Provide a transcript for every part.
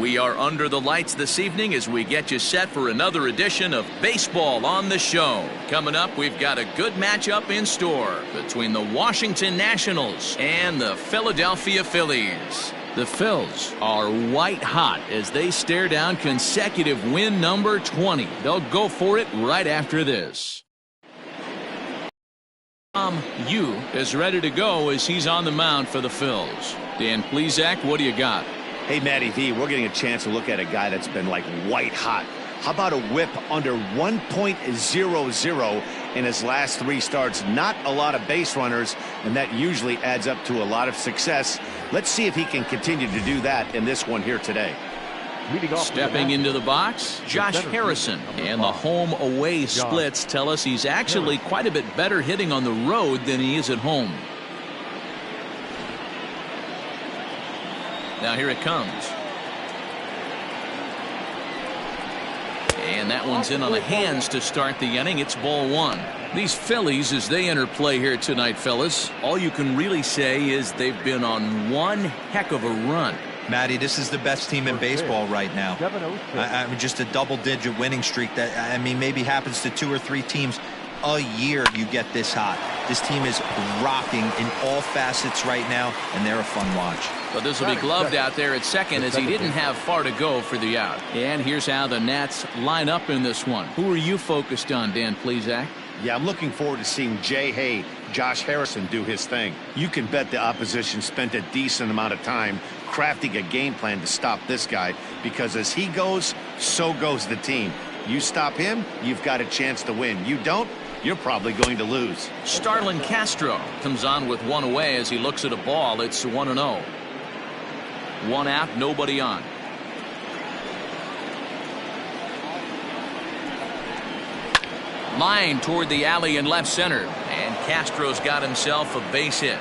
We are under the lights this evening as we get you set for another edition of Baseball on the Show. Coming up, we've got a good matchup in store between the Washington Nationals and the Philadelphia Phillies. The Phils are white hot as they stare down consecutive win number 20. They'll go for it right after this. Tom Yu is ready to go as he's on the mound for the Phils. Dan Plesac, what do you got? Hey, Matty V, we're getting a chance to look at a guy that's been like white hot. How about a whip under 1.00 in his last 3 starts? Not a lot of base runners, and that usually adds up to a lot of success. Let's see if he can continue to do that in this one here today. Stepping into the box, Josh Harrison. And the home-away splits tell us he's actually quite a bit better hitting on the road than he is at home. Now here it comes. And that one's in on the hands to start the inning. It's ball 1. These Phillies, as they enter play here tonight, fellas, all you can really say is they've been on one heck of a run. Matty, this is the best team in baseball right now. I mean, just a double-digit winning streak that, I mean, maybe happens to 2 or 3 teams a year. You get this hot. This team is rocking in all facets right now, and they're a fun watch. But this will be gloved out there at second as he didn't have far to go for the out. And here's how the Nats line up in this one. Who are you focused on, Dan Plesac? Yeah, I'm looking forward to seeing Josh Harrison do his thing. You can bet the opposition spent a decent amount of time crafting a game plan to stop this guy, because as he goes, so goes the team. You stop him, you've got a chance to win. You don't, you're probably going to lose. Starlin Castro comes on with one away as he looks at a ball. It's 1-0. 1 out, nobody on. Line toward the alley in left center, and Castro's got himself a base hit.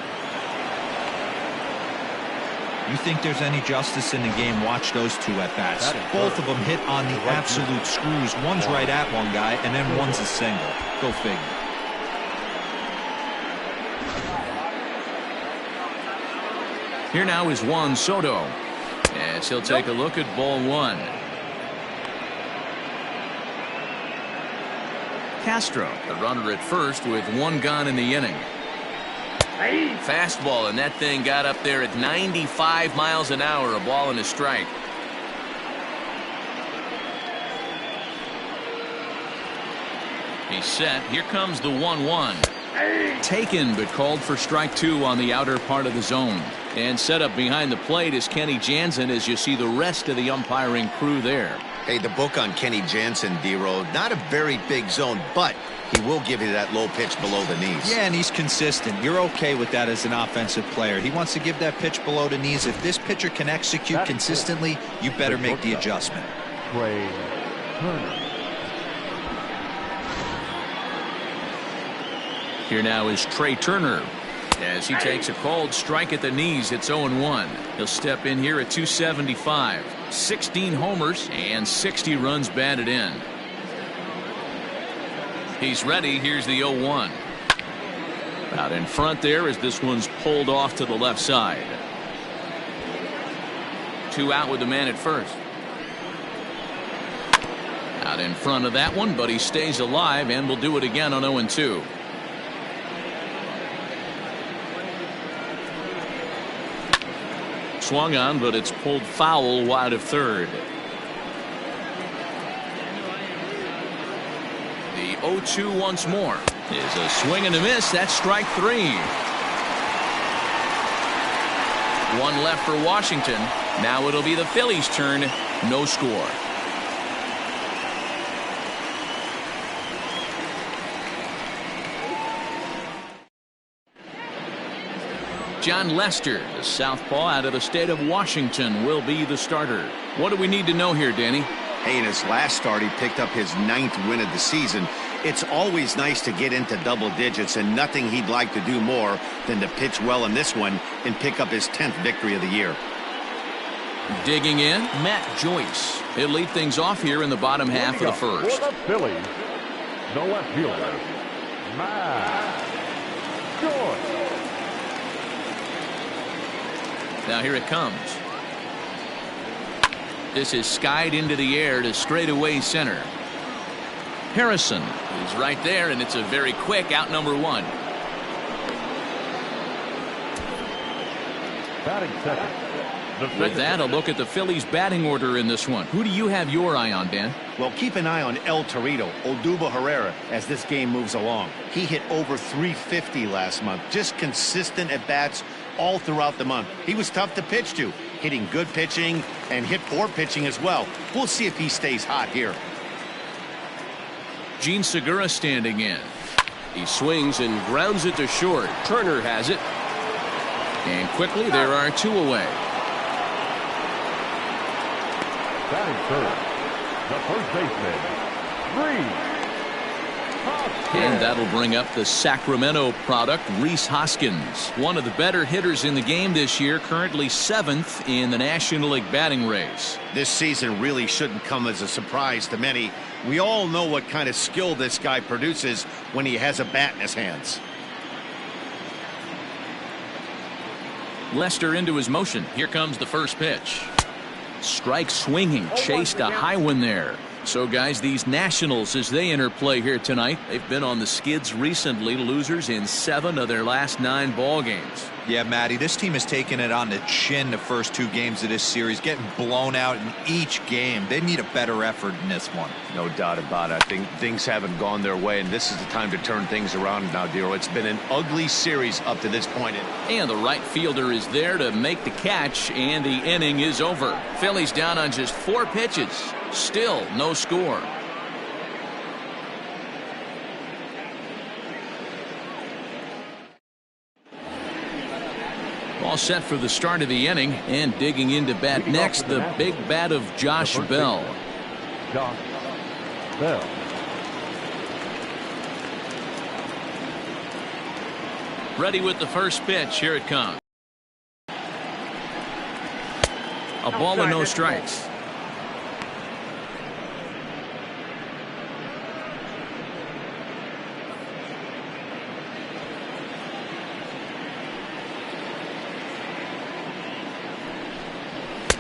You think there's any justice in the game? Watch those 2 at bats. Both of them hit on the absolute screws. One's right at one guy, and then one's a single. Go figure. Here now is Juan Soto, as he'll take a look at ball 1. Castro, the runner at first, with 1 gone in the inning. Fastball, and that thing got up there at 95 miles an hour, a ball and a strike. He's set. Here comes the 1-1. Taken, but called for strike 2 on the outer part of the zone. And set up behind the plate is Kenny Jansen as you see the rest of the umpiring crew there. Hey, the book on Kenny Jansen, D-Row, not a very big zone, but he will give you that low pitch below the knees. Yeah, and he's consistent. You're okay with that as an offensive player. He wants to give that pitch below the knees. If this pitcher can execute consistently, you better make the adjustment. Here now is Trey Turner as he takes a called strike at the knees. It's 0-1. He'll step in here at 275. 16 homers and 60 runs batted in. He's ready. Here's the 0-1. Out in front there as this one's pulled off to the left side. 2 out with the man at first. Out in front of that one, but he stays alive and will do it again on 0-2. Swung on, but it's pulled foul wide of third. The 0-2 once more is a swing and a miss. That's strike 3. 1 left for Washington. Now it'll be the Phillies' turn. No score. John Lester, the southpaw out of the state of Washington, will be the starter. What do we need to know here, Danny? Hey, in his last start, he picked up his 9th win of the season. It's always nice to get into double digits, and nothing he'd like to do more than to pitch well in this one and pick up his 10th victory of the year. Digging in, Matt Joyce. He'll lead things off here in the bottom half of the first. For the Phillies, the left fielder, Matt Joyce. Now here it comes. This is skied into the air to straightaway center. Harrison is right there, and it's a very quick out number one. Batting second. With that, a look at the Phillies batting order in this one. Who do you have your eye on, Dan? Well, keep an eye on El Torito, Odubel Herrera, as this game moves along. He hit over 350 last month. Just consistent at bats all throughout the month. He was tough to pitch to, hitting good pitching and hit poor pitching as well. We'll see if he stays hot here. Gene Segura standing in. He swings and grounds it to short. Turner has it. And quickly there are two away. Batting third, the first baseman, And that'll bring up the Sacramento product, Rhys Hoskins. One of the better hitters in the game this year, currently 7th in the National League batting race. This season really shouldn't come as a surprise to many. We all know what kind of skill this guy produces when he has a bat in his hands. Lester into his motion. Here comes the first pitch. Strike swinging, chased a high one there. So guys, these Nationals, as they enter play here tonight, they've been on the skids recently, losers in 7 of their last 9 ball games. Yeah, Matty, this team has taken it on the chin the first 2 games of this series, getting blown out in each game. They need a better effort in this one. No doubt about it. I think things haven't gone their way, and this is the time to turn things around now, Dero. It's been an ugly series up to this point. And the right fielder is there to make the catch, and the inning is over. Phillies down on just 4 pitches. Still no score. All set for the start of the inning, and digging into bat next, the big bat of Josh Bell. Josh Bell. Ready with the first pitch. Here it comes. A ball and no strikes.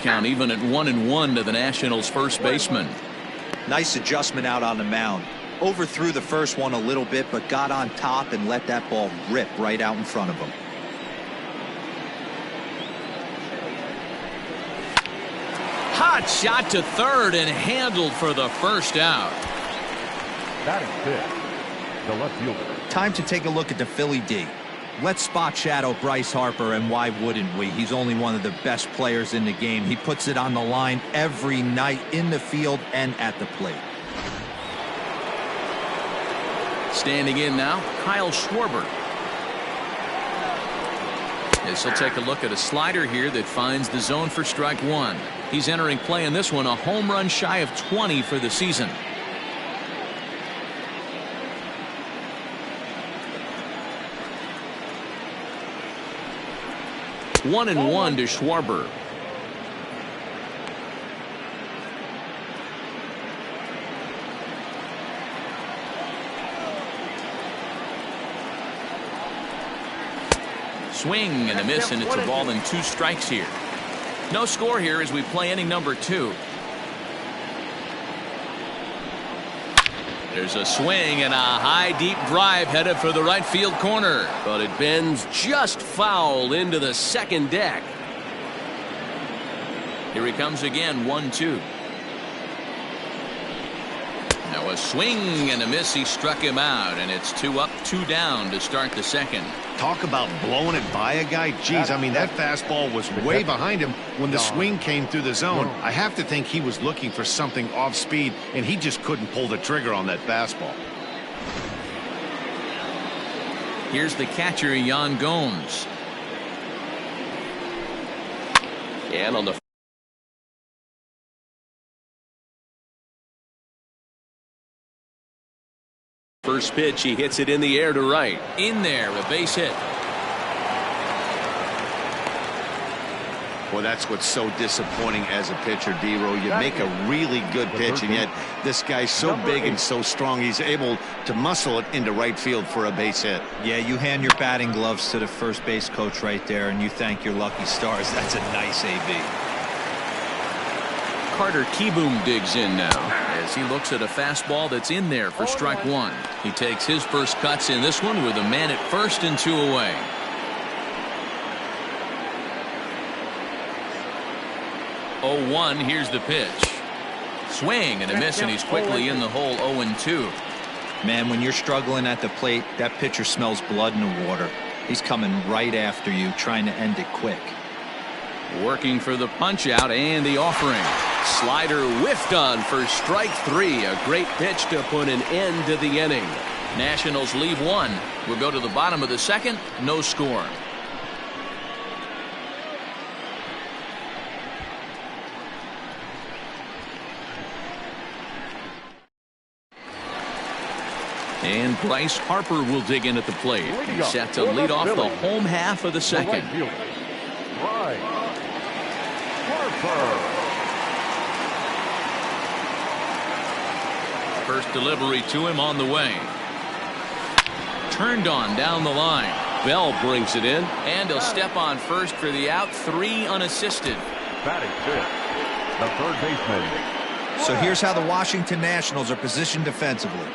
Count even at 1-1 to the Nationals' first baseman. Nice adjustment out on the mound. Overthrew the first one a little bit, but got on top and let that ball rip right out in front of him. Hot shot to third and handled for the first out. Batting fifth, the left fielder. Time to take a look at the Philly D. Let's spot shadow Bryce Harper, and why wouldn't we? He's only one of the best players in the game. He puts it on the line every night in the field and at the plate. Standing in now, Kyle Schwarber. This will take a look at a slider here that finds the zone for strike 1. He's entering play in this one, a home run shy of 20 for the season. 1-1 to Schwarber. Swing and a miss, and it's a ball and 2 strikes here. No score here as we play inning number 2. There's a swing and a high deep drive headed for the right field corner, but it bends just foul into the second deck. Here he comes again, 1-2. Now a swing and a miss. He struck him out, and it's 2 up, 2 down to start the second. Talk about blowing it by a guy. Geez, I mean, that fastball was way behind him when the swing came through the zone. I have to think he was looking for something off speed, and he just couldn't pull the trigger on that fastball. Here's the catcher, Yan Gomes. And on the first pitch, he hits it in the air to right. In there, a base hit. Well, that's what's so disappointing as a pitcher, D-Row. You make a really good pitch, and yet this guy's so big and so strong, he's able to muscle it into right field for a base hit. Yeah, you hand your batting gloves to the first base coach right there, and you thank your lucky stars. That's a nice AB. Carter Kieboom digs in now as he looks at a fastball that's in there for strike one. He takes his first cuts in this one with a man at first and 2 away. Oh, 1. Here's the pitch. Swing and a miss, and he's quickly in the hole. 0-2. Man, when you're struggling at the plate, that pitcher smells blood in the water. He's coming right after you, trying to end it quick. Working for the punch out and the offering. Slider whiffed on for strike 3. A great pitch to put an end to the inning. Nationals leave 1. We'll go to the bottom of the second. No score. And Bryce Harper will dig in at the plate. He's set to lead off the home half of the second. First delivery to him on the way. Turned on down the line. Bell brings it in, and he'll step on first for the out. 3 unassisted. Batting fifth, the third baseman. So here's how the Washington Nationals are positioned defensively.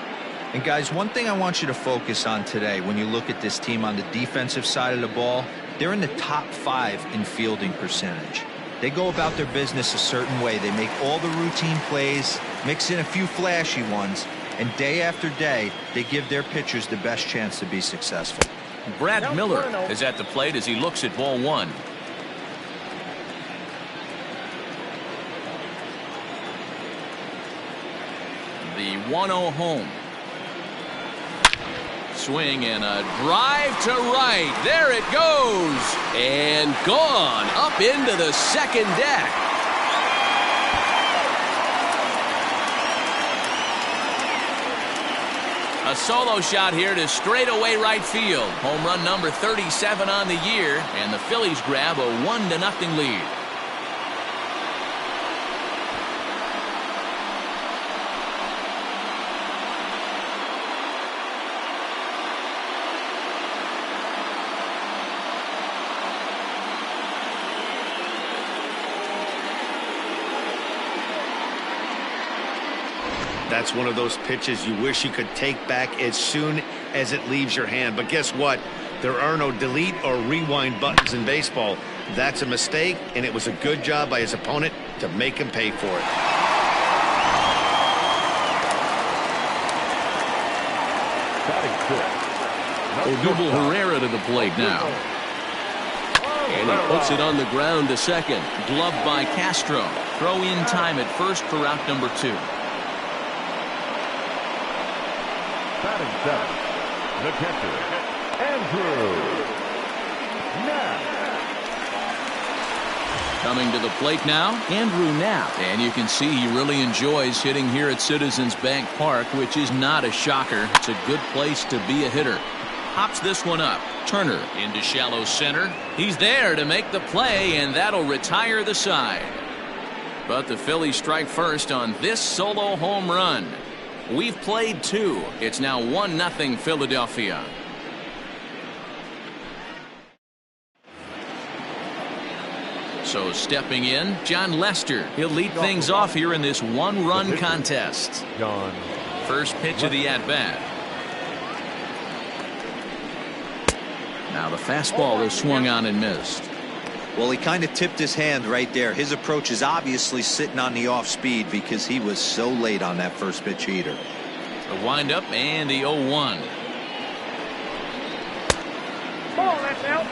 And guys, one thing I want you to focus on today when you look at this team on the defensive side of the ball, they're in the top 5 in fielding percentage. They go about their business a certain way. They make all the routine plays, mix in a few flashy ones, and day after day, they give their pitchers the best chance to be successful. Brad Miller is at the plate as he looks at ball 1. The 1-0 home. Swing and a drive to right. There it goes. And gone up into the second deck. A solo shot here to straightaway right field. Home run number 37 on the year, and the Phillies grab a 1-0 lead. That's one of those pitches you wish you could take back as soon as it leaves your hand. But guess what? There are no delete or rewind buttons in baseball. That's a mistake, and it was a good job by his opponent to make him pay for it. Odubel Herrera to the plate now. And he puts it on the ground to second. Gloved by Castro. Throw in time at first for out number 2. Batting seven, the catcher, Andrew Knapp. Coming to the plate now, Andrew Knapp. And you can see he really enjoys hitting here at Citizens Bank Park, which is not a shocker. It's a good place to be a hitter. Pops this one up. Turner into shallow center. He's there to make the play, and that'll retire the side. But the Phillies strike first on this solo home run. We've played 2. It's now 1-0 Philadelphia. So stepping in, John Lester. He'll lead things off here in this 1-run contest. First pitch of the at-bat. Now the fastball is swung on and missed. Well, he kind of tipped his hand right there. His approach is obviously sitting on the off speed because he was so late on that first pitch heater. The windup and the 0-1. Ball, that's out.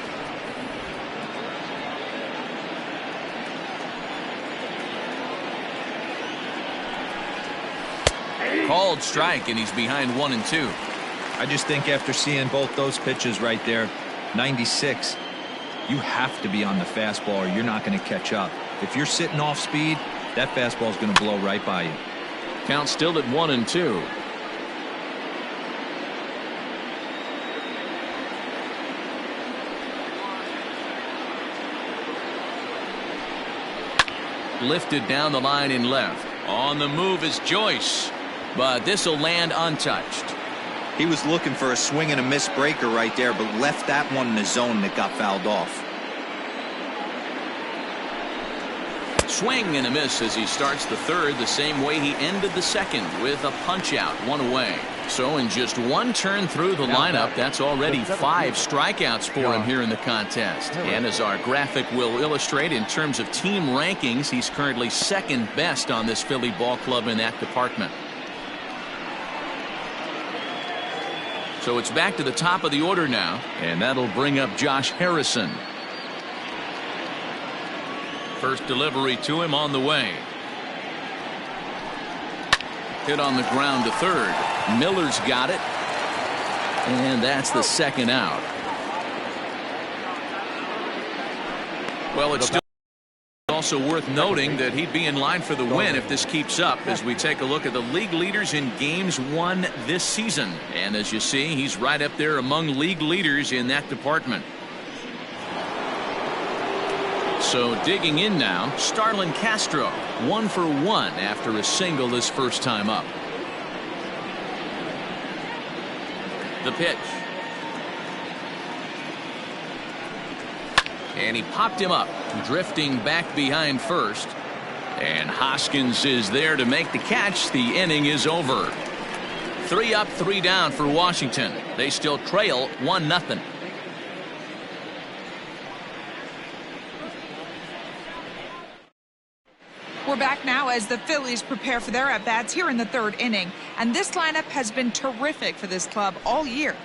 Called strike, and he's behind 1-2. I just think after seeing both those pitches right there, 96, you have to be on the fastball or you're not going to catch up. If you're sitting off speed, that fastball is going to blow right by you. Count still at 1-2. Lifted down the line in left. On the move is Joyce, but this will land untouched. He was looking for a swing and a miss breaker right there, but left that one in the zone that got fouled off. swing and a miss as he starts the third the same way he ended the second, with a punch out, one away. So in just one turn through the lineup, that's already 5 strikeouts for him here in the contest. And as our graphic will illustrate, in terms of team rankings, he's currently second best on this Philly ball club in that department. So it's back to the top of the order now, and that'll bring up Josh Harrison. First delivery to him on the way. Hit on the ground to third. Miller's got it. And that's the second out. Well, it's still also worth noting that he'd be in line for the win if this keeps up, as we take a look at the league leaders in games won this season. And as you see, he's right up there among league leaders in that department. So digging in now, Starlin Castro, 1 for 1 after a single his first time up. The pitch. And he popped him up, drifting back behind first. And Hoskins is there to make the catch. The inning is over. 3 up, 3 down for Washington. They still trail 1-0. We're back now as the Phillies prepare for their at-bats here in the third inning. And this lineup has been terrific for this club all year.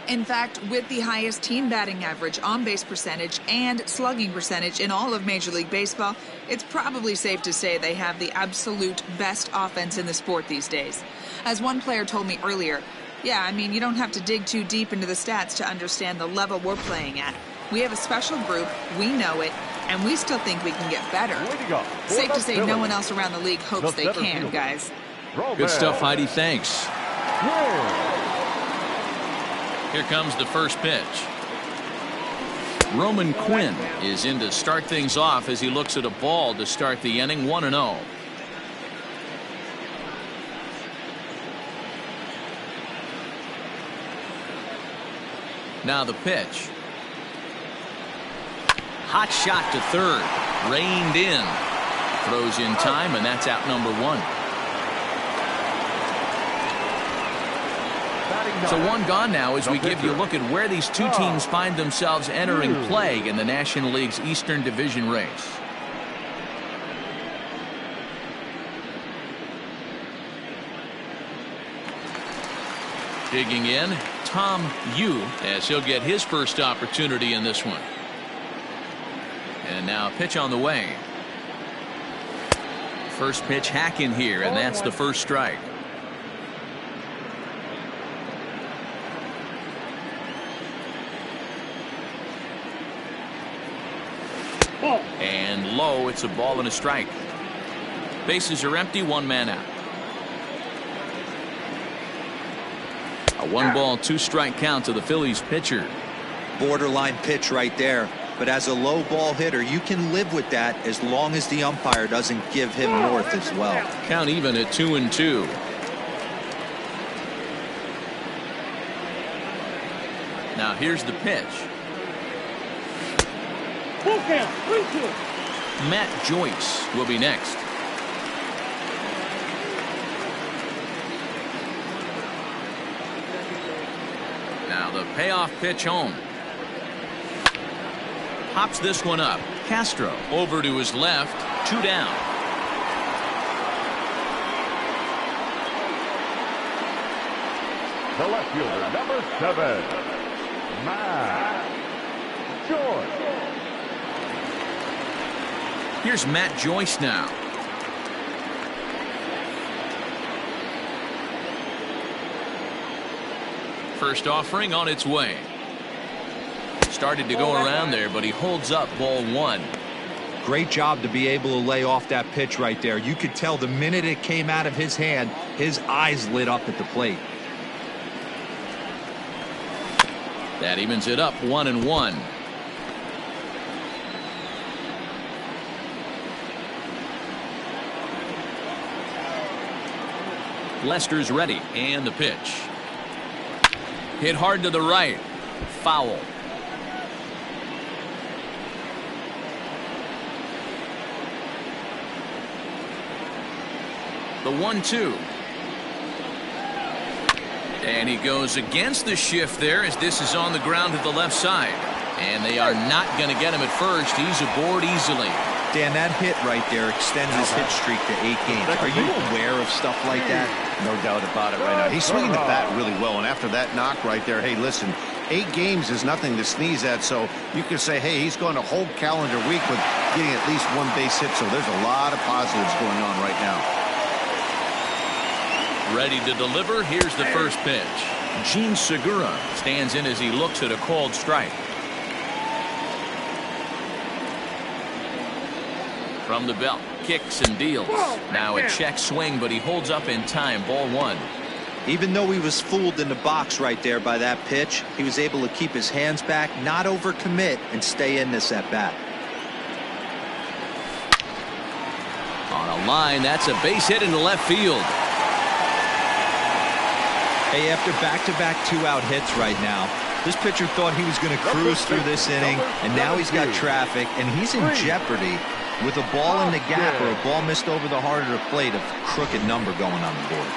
In fact, with the highest team batting average, on-base percentage, and slugging percentage in all of Major League Baseball, it's probably safe to say they have the absolute best offense in the sport these days. As one player told me earlier, yeah, I mean, you don't have to dig too deep into the stats to understand the level we're playing at. We have a special group, we know it, and we still think we can get better. Safe to say no one else around the league hopes they can, guys. Good stuff, Heidi. Thanks. Here comes the first pitch. Roman Quinn is in to start things off as he looks at a ball to start the inning, 1-0. Now the pitch. Hot shot to third. Reined in. Throws in time, and that's out number 1. So 1 gone now as we give you a look at where these two teams find themselves entering play in the National League's Eastern Division race. Digging in, Tom Yu, as he'll get his first opportunity in this one. And now a pitch on the way. First pitch hack in here, and that's the first strike. And low, it's a ball and a strike. Bases are empty, 1 man out. A 1-ball, 2-strike count to the Phillies pitcher. Borderline pitch right there. But as a low ball hitter, you can live with that as long as the umpire doesn't give him north as well. Count even at 2-2. Now here's the pitch. Full count, 3-2. Matt Joyce will be next. Now the payoff pitch home. Pops this one up. Castro over to his left. 2 down. The left fielder, number 7, Matt Joyce. Here's Matt Joyce now. First offering on its way. Started to go around there, but he holds up ball 1. Great job to be able to lay off that pitch right there. You could tell the minute it came out of his hand, his eyes lit up at the plate. That evens it up, 1-1. Lester's ready, and the pitch. Hit hard to the right. Foul. The 1-2. And he goes against the shift there as this is on the ground to the left side. And they are not going to get him at first. He's aboard easily. Dan, that hit right there extends his hit streak to 8 games. Are you aware of stuff like that? No doubt about it right now. He's swinging the bat really well, and after that knock right there, hey, listen, 8 games is nothing to sneeze at, so you could say, hey, he's going a whole calendar week with getting at least 1 base hit, so there's a lot of positives going on right now. Ready to deliver. Here's the first pitch. Gene Segura stands in as he looks at a called strike. From the belt, kicks and deals. Now a check swing, but he holds up in time. Ball 1. Even though he was fooled in the box right there by that pitch, he was able to keep his hands back, not overcommit, and stay in this at bat. On a line, that's a base hit into left field. Hey, after back-to-back 2-out hits right now, this pitcher thought he was going to cruise through this inning, and now he's got traffic, and he's in jeopardy with a ball in the gap or a ball missed over the heart of the plate, a crooked number going on the board.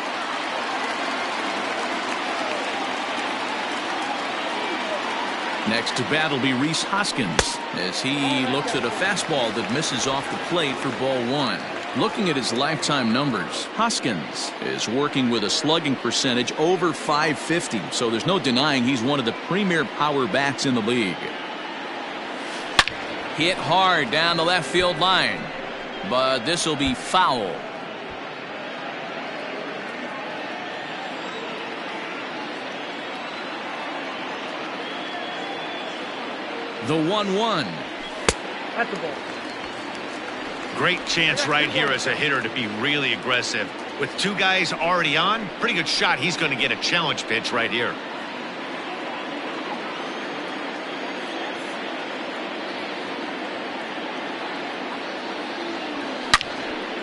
Next to bat will be Rhys Hoskins as he looks at a fastball that misses off the plate for ball 1. Looking at his lifetime numbers, Hoskins is working with a slugging percentage over .550, so there's no denying he's one of the premier power bats in the league. Hit hard down the left field line, but this will be foul. The 1-1. At the ball. Great chance right here as a hitter to be really aggressive. With 2 guys already on, pretty good shot. He's going to get a challenge pitch right here.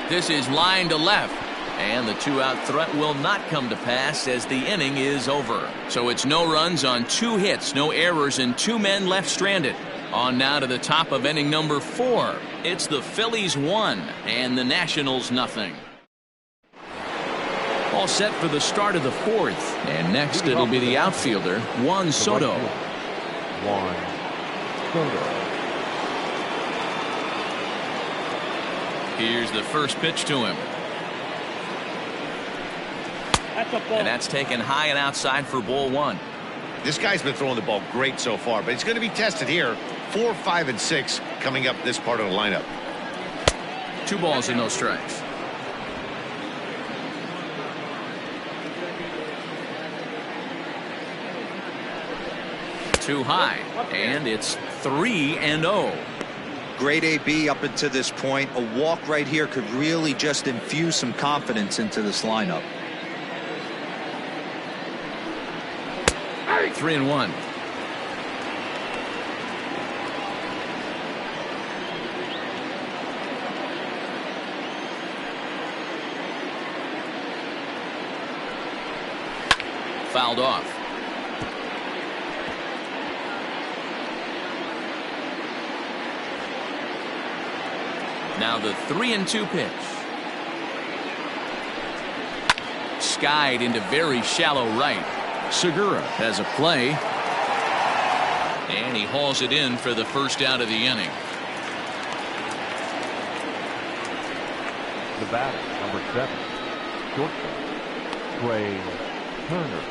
This is line to left, and the 2-out threat will not come to pass as the inning is over. So it's no runs on 2 hits, no errors, and 2 men left stranded. On now to the top of inning number 4. It's the Phillies 1 and the Nationals nothing. All set for the start of the 4th, and next it'll be the outfielder Juan Soto. Juan Soto. Here's the first pitch to him. And that's taken high and outside for ball 1. This guy's been throwing the ball great so far, but it's going to be tested here. 4, 5, and 6 coming up this part of the lineup. 2 balls and no strikes. Too high, and it's 3-0. Great AB up until this point. A walk right here could really just infuse some confidence into this lineup. 3-1. Fouled off. Now the 3-2 pitch. Skied into very shallow right. Segura has a play. And he hauls it in for the first out of the inning. The batter, number 7, shortstop, Trey Turner.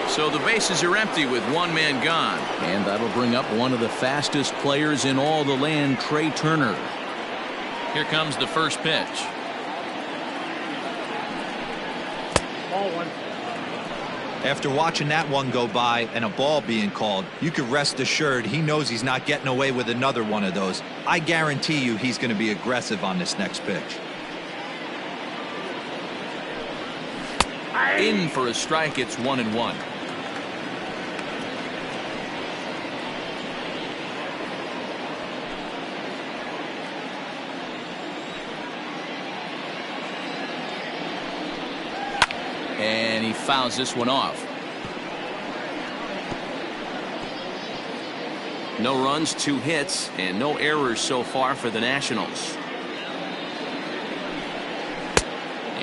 So the bases are empty with 1 man gone. And that'll bring up one of the fastest players in all the land, Trey Turner. Here comes the first pitch. Ball 1. After watching that one go by and a ball being called, you could rest assured he knows he's not getting away with another one of those. I guarantee you he's going to be aggressive on this next pitch. In for a strike. It's 1-1. And he fouls this one off. No runs, 2 hits, and no errors so far for the Nationals.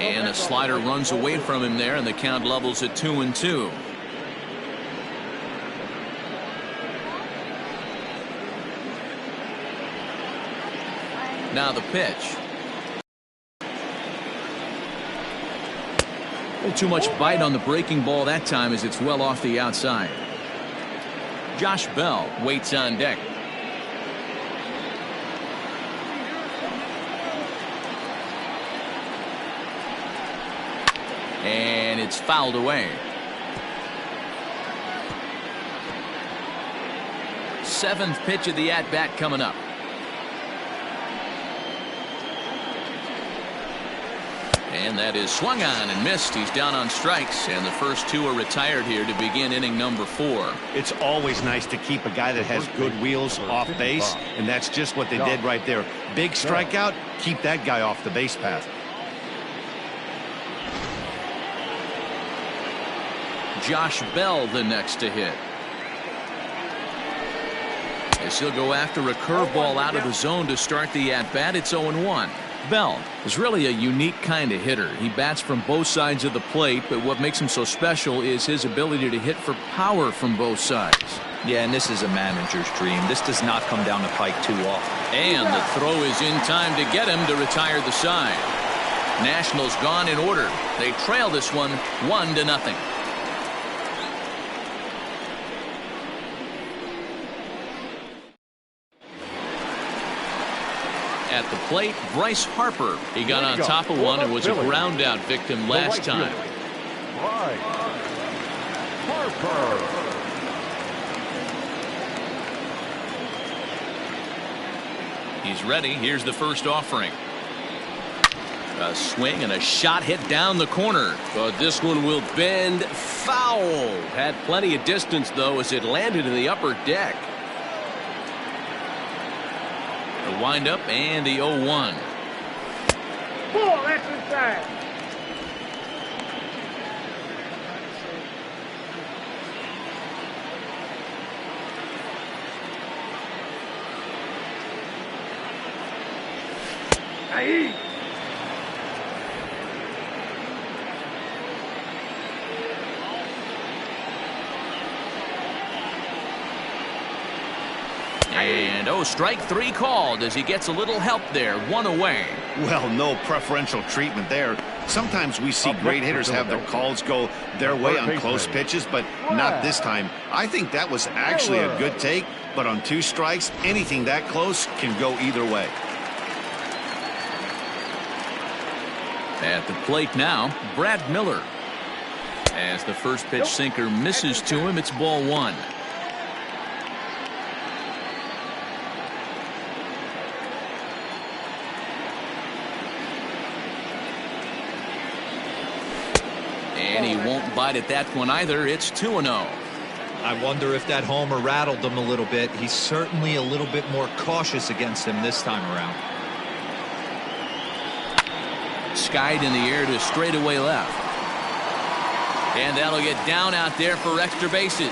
And a slider runs away from him there, and the count levels at 2-2. Now the pitch. A little too much bite on the breaking ball that time as it's well off the outside. Josh Bell waits on deck. And it's fouled away. Seventh pitch of the at-bat coming up. And that is swung on and missed. He's down on strikes, and the first two are retired here to begin inning number 4. It's always nice to keep a guy that has good wheels off base, and that's just what they did right there. Big strikeout, keep that guy off the base path. Josh Bell the next to hit. As he'll go after a curveball out of the zone to start the at-bat, it's 0-1. Bell is really a unique kind of hitter. He bats from both sides of the plate, but what makes him so special is his ability to hit for power from both sides. Yeah, and this is a manager's dream. This does not come down the pike too often. And the throw is in time to get him to retire the side. Nationals gone in order. They trail this one 1-0. At the plate, Bryce Harper. He got on top of one and was a ground out victim last time. Bryce Harper. He's ready. Here's the first offering. A swing and a shot hit down the corner. But this one will bend foul. Had plenty of distance, though, as it landed in the upper deck. The windup and the 0-1. Ball, that's inside. Ahí. And strike 3 called as he gets a little help there. 1 away. Well, no preferential treatment there. Sometimes we see great hitters have their calls go their way on close pitches, but not this time. I think that was actually a good take, but on 2 strikes, anything that close can go either way. At the plate now, Brad Miller. As the first pitch sinker misses to him, it's ball 1. And he won't bite at that one either. It's 2-0. I wonder if that homer rattled him a little bit. He's certainly a little bit more cautious against him this time around. Skied in the air to straightaway left. And that'll get down out there for extra bases.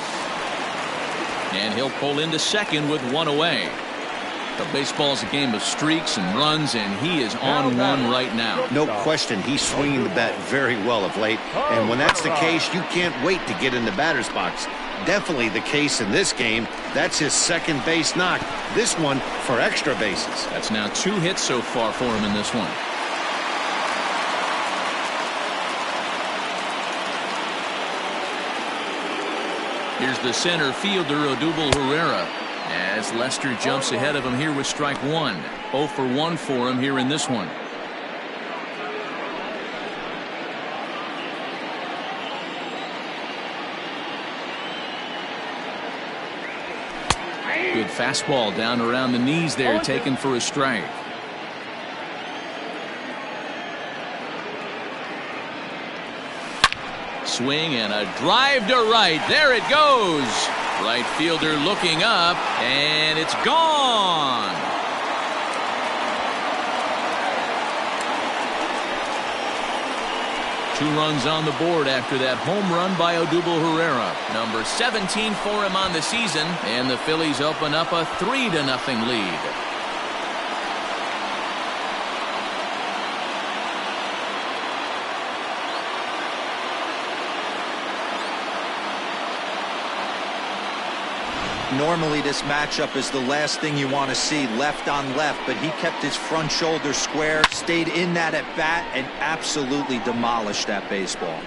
And he'll pull into second with 1 away. But baseball's a game of streaks and runs, and he is on one right now. No question, he's swinging the bat very well of late. And when that's the case, you can't wait to get in the batter's box. Definitely the case in this game. That's his second base knock. This one for extra bases. That's now 2 hits so far for him in this one. Here's the center fielder, Odubel Herrera, as Lester jumps ahead of him here with strike 1. 0 for 1 for him here in this one. Good fastball down around the knees there, taken for a strike. Swing and a drive to right. There it goes. Right fielder looking up, and it's gone. Two runs on the board after that home run by Odubel Herrera. Number 17 for him on the season, and the Phillies open up a 3-0 lead. Normally this matchup is the last thing you want to see, left on left, but he kept his front shoulder square, stayed in that at bat, and absolutely demolished that baseball.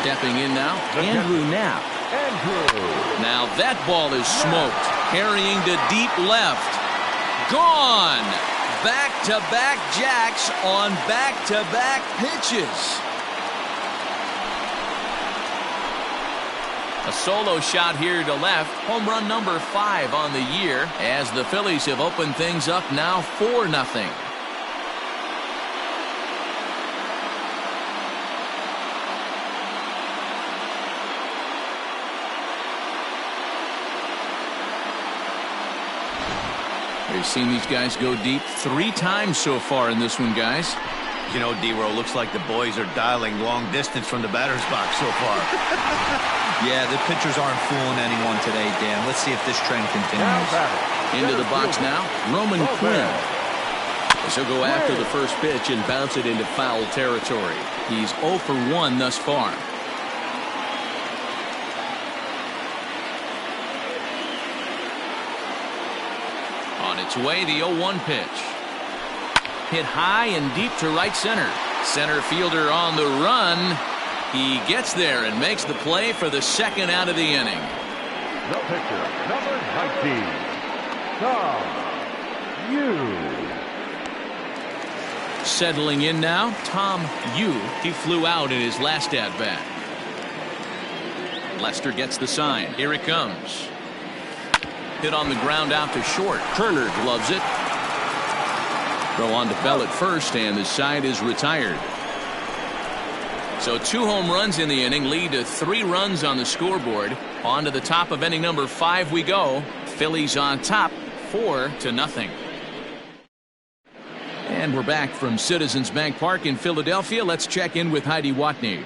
Stepping in now, Andrew Knapp. Now that ball is smoked, carrying to deep left. Gone! Back-to-back jacks on back-to-back pitches. A solo shot here to left. Home run number 5 on the year, as the Phillies have opened things up now 4-0. We've seen these guys go deep 3 times so far in this one, guys. You know, D-Row, looks like the boys are dialing long distance from the batter's box so far. Yeah, the pitchers aren't fooling anyone today, Dan. Let's see if this trend continues. Into the box now, Roman Quinn. He'll go after the first pitch and bounce it into foul territory. He's 0 for 1 thus far. On its way, the 0-1 pitch. Hit high and deep to right center. Center fielder on the run. He gets there and makes the play for the second out of the inning. The pitcher, number 19, Tom Yu. Settling in now, Tom Yu. He flew out in his last at-bat. Lester gets the sign. Here it comes. Hit on the ground out to short. Kerner gloves it. Throw on to Bell at first, and the side is retired. So 2 home runs in the inning lead to 3 runs on the scoreboard. On to the top of inning number 5 we go. Phillies on top, 4-0. And we're back from Citizens Bank Park in Philadelphia. Let's check in with Heidi Watney.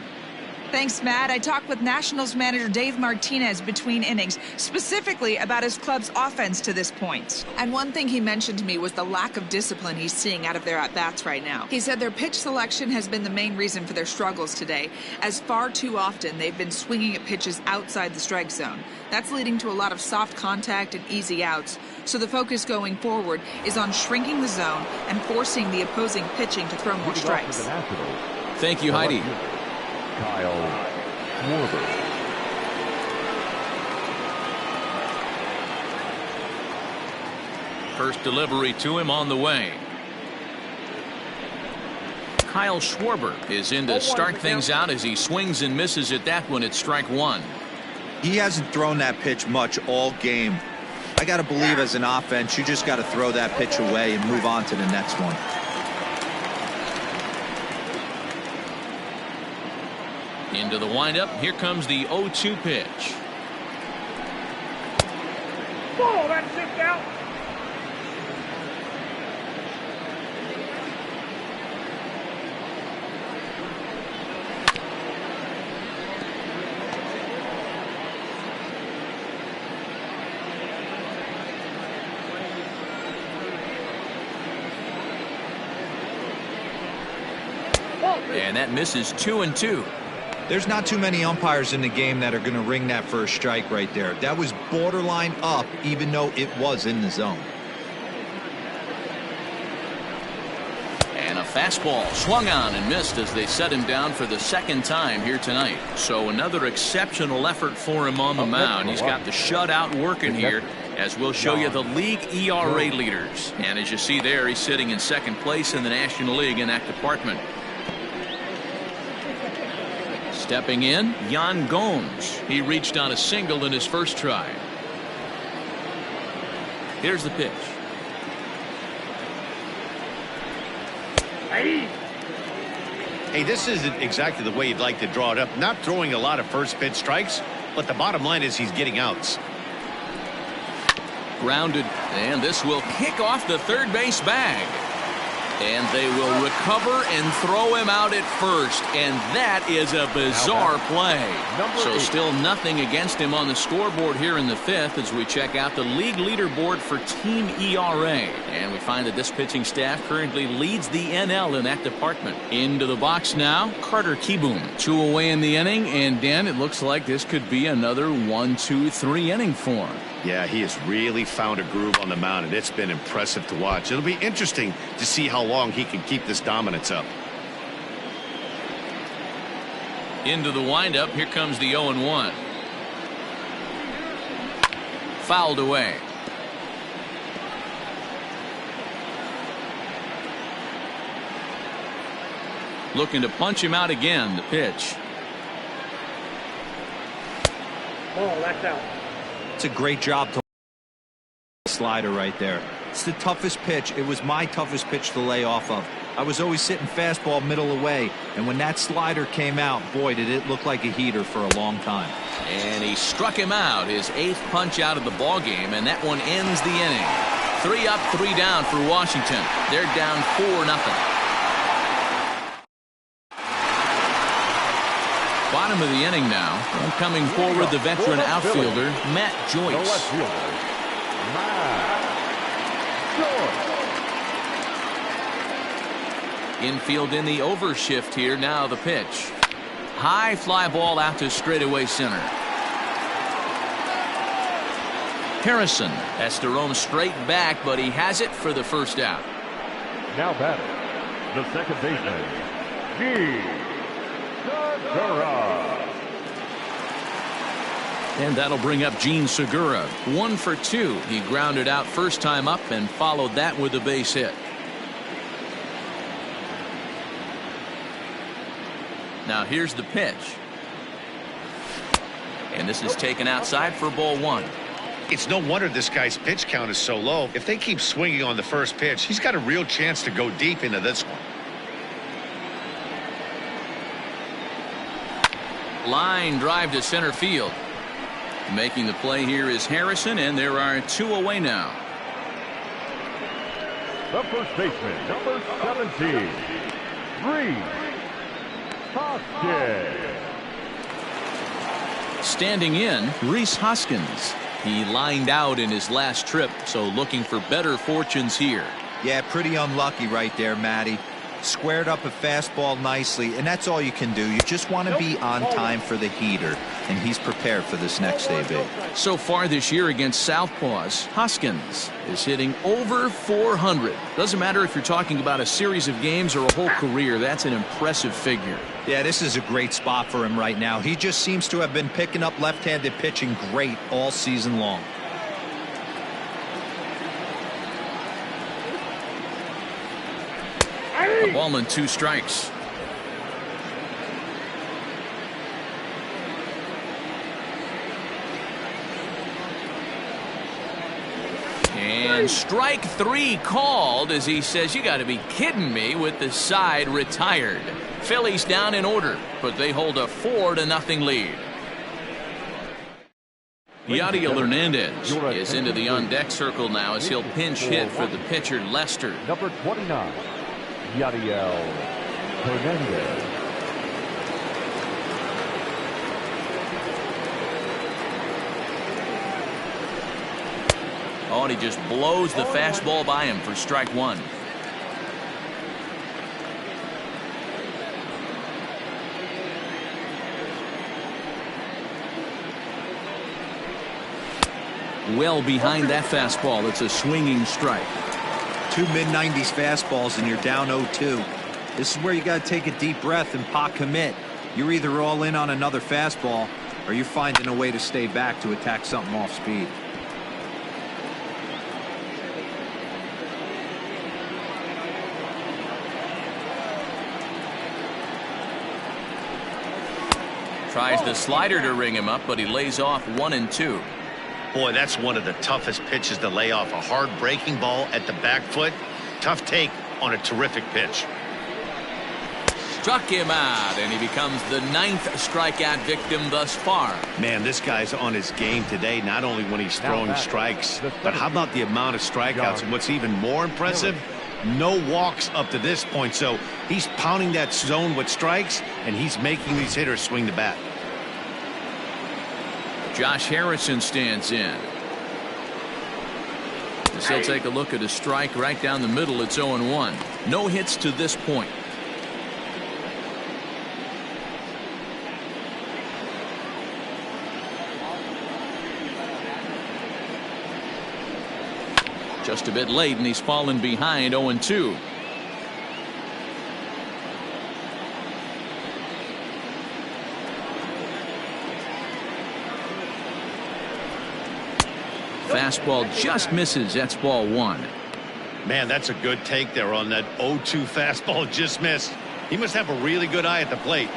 Thanks, Matt. I talked with Nationals manager Dave Martinez between innings, specifically about his club's offense to this point. And one thing he mentioned to me was the lack of discipline he's seeing out of their at-bats right now. He said their pitch selection has been the main reason for their struggles today, as far too often they've been swinging at pitches outside the strike zone. That's leading to a lot of soft contact and easy outs. So the focus going forward is on shrinking the zone and forcing the opposing pitching to throw more strikes. Thank you, Heidi. Kyle Schwarber. First delivery to him on the way. Kyle Schwarber is in to start things out as he swings and misses at that one at strike 1. He hasn't thrown that pitch much all game. I got to believe as an offense, you just got to throw that pitch away and move on to the next one. Into the windup. Here comes the 0-2 pitch. Ball, that's it out. And that misses 2-2. There's not too many umpires in the game that are going to ring that first strike right there. That was borderline up, even though it was in the zone. And a fastball swung on and missed as they set him down for the second time here tonight. So another exceptional effort for him on the mound. He's got the shutout working here, as we'll show you the league ERA leaders. And as you see there, he's sitting in second place in the National League in that department. Stepping in, Yan Gomes. He reached on a single in his first try. Here's the pitch. Hey, this isn't exactly the way you'd like to draw it up. Not throwing a lot of first pitch strikes, but the bottom line is he's getting outs. Grounded, and this will kick off the third base bag. And they will recover and throw him out at first. And that is a bizarre play. So still nothing against him on the scoreboard here in the fifth as we check out the league leaderboard for team ERA. And we find that this pitching staff currently leads the NL in that department. Into the box now, Carter Kieboom. 2 away in the inning. And Dan, it looks like this could be another 1-2-3 inning for him. Yeah, he has really found a groove on the mound, and it's been impressive to watch. It'll be interesting to see how long he can keep this dominance up. Into the windup, here comes the 0-1. Fouled away. Looking to punch him out again, the pitch. Ball, that's out. It's a great job to slider right there. It's the toughest pitch. It was my toughest pitch to lay off of. I was always sitting fastball middle away, and when that slider came out, boy, did it look like a heater for a long time. And he struck him out, his 8th punch out of the ball game, and that one ends the inning. 3 up, 3 down for Washington. They're down 4-0. Bottom of the inning now. And coming forward, the veteran outfielder, Matt Joyce. Infield in the overshift here. Now the pitch. High fly ball out to straightaway center. Harrison has to roam straight back, but he has it for the first out. Now batting, the second baseman, And that'll bring up Gene Segura. 1 for 2. He grounded out first time up and followed that with a base hit. Now here's the pitch. And this is taken outside for ball 1. It's no wonder this guy's pitch count is so low. If they keep swinging on the first pitch, he's got a real chance to go deep into this one. Line drive to center field. Making the play here is Harrison, and there are 2 away now. The first baseman, number 17, Hoskins. Standing in, Rhys Hoskins. He lined out in his last trip, so looking for better fortunes here. Yeah, pretty unlucky right there, Matty. Squared up a fastball nicely, and that's all you can do. You just want to be on time for the heater, and he's prepared for this next AB. So far this year against Southpaws, Hoskins is hitting over 400. Doesn't matter if you're talking about a series of games or a whole career. That's an impressive figure. Yeah, this is a great spot for him right now. He just seems to have been picking up left-handed pitching great all season long. A ball and 2 strikes. And strike 3 called as he says, you got to be kidding me, with the side retired. Phillies down in order, but they hold a 4-0 lead. Yadiel Hernandez is into the on-deck circle now as he'll pinch hit for the pitcher Lester. Number 29, Yadiel Hernandez. Oh, and he just blows the fastball by him for strike 1. Well behind that fastball. It's a swinging strike. 2 mid-90s fastballs and you're down 0-2. This is where you got to take a deep breath and pot commit. You're either all in on another fastball or you're finding a way to stay back to attack something off speed. Tries the slider to ring him up, but he lays off 1 and 2. Boy, that's one of the toughest pitches to lay off. A hard breaking ball at the back foot. Tough take on a terrific pitch. Struck him out, and he becomes the 9th strikeout victim thus far. Man, this guy's on his game today, not only when he's throwing strikes, but how about the amount of strikeouts? And what's even more impressive, No walks up to this point, so he's pounding that zone with strikes, and he's making these hitters swing the bat. Josh Harrison stands in. As he'll take a look at a strike right down the middle. It's 0-1. No hits to this point. Just a bit late, and he's fallen behind 0-2. Fastball just misses. That's ball 1. Man, that's a good take there on that 0-2 fastball just missed. He must have a really good eye at the plate.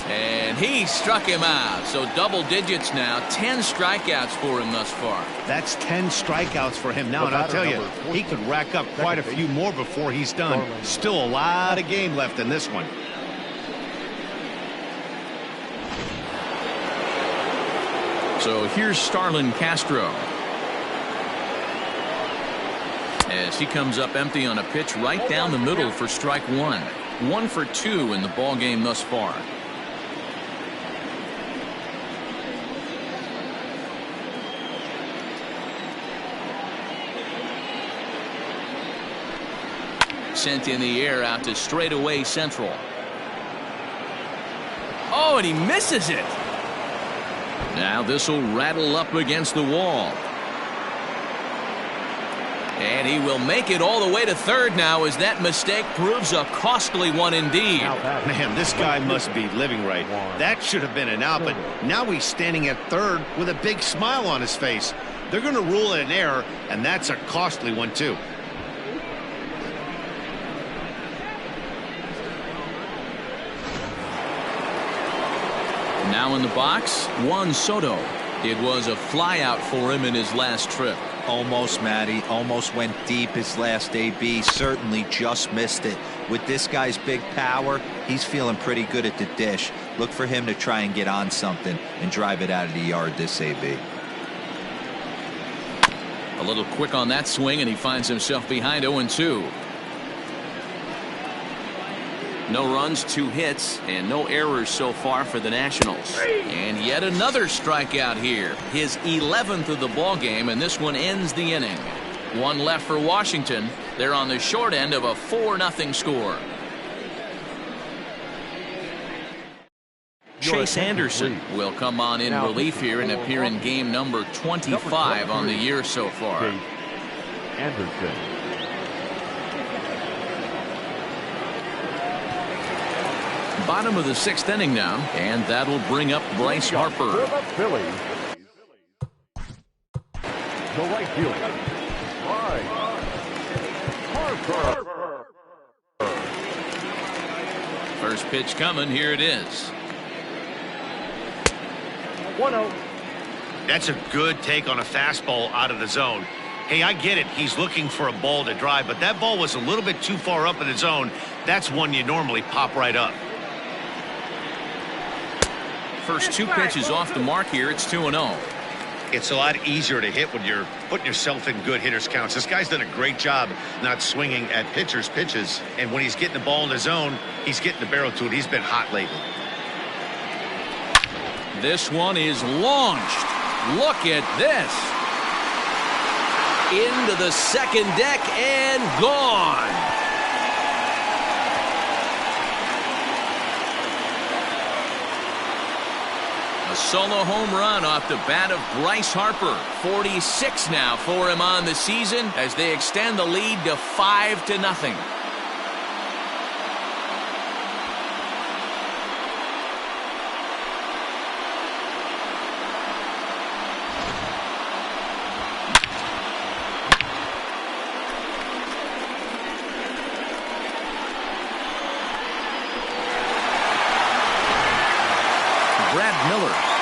And he struck him out. So double digits now. 10 strikeouts for him thus far. That's 10 strikeouts for him now, and I'll tell you, he could rack up quite a few more before he's done. Still a lot of game left in this one. So here's Starlin Castro. As he comes up empty on a pitch right down the middle for strike 1. 1 for 2 in the ball game thus far. Sent in the air out to straightaway central. Oh, and he misses it. Now this will rattle up against the wall. And he will make it all the way to third now, as that mistake proves a costly one indeed. Man, this guy must be living right. That should have been an out, but now he's standing at third with a big smile on his face. They're going to rule it an error, and that's a costly one too. Now in the box, Juan Soto. It was a flyout for him in his last trip. Almost, Matty. Almost went deep his last AB. Certainly just missed it. With this guy's big power, he's feeling pretty good at the dish. Look for him to try and get on something and drive it out of the yard this AB. A little quick on that swing, and he finds himself behind 0-2. No runs, 2 hits, and no errors so far for the Nationals. And yet another strikeout here. His 11th of the ball game, and this one ends the inning. 1 left for Washington. They're on the short end of a 4-0 score. Chase Anderson will come on in relief here and appear in game number 25 on the year so far. Chase Anderson. Bottom of the 6th inning now, and that'll bring up Bryce Harper. For the Phillies, the right fielder, Bryce Harper. First pitch coming. Here it is. 1-0. That's a good take on a fastball out of the zone. Hey, I get it. He's looking for a ball to drive, but that ball was a little bit too far up in the zone. That's one you normally pop right up. First 2 pitches off the mark here. It's 2-0. It's a lot easier to hit when you're putting yourself in good hitters counts. This guy's done a great job not swinging at pitchers' pitches, and when he's getting the ball in the zone, he's getting the barrel to it. He's been hot lately. This one is launched. Look at this. Into the second deck and gone. A solo home run off the bat of Bryce Harper. 46 now for him on the season as they extend the lead to 5-0.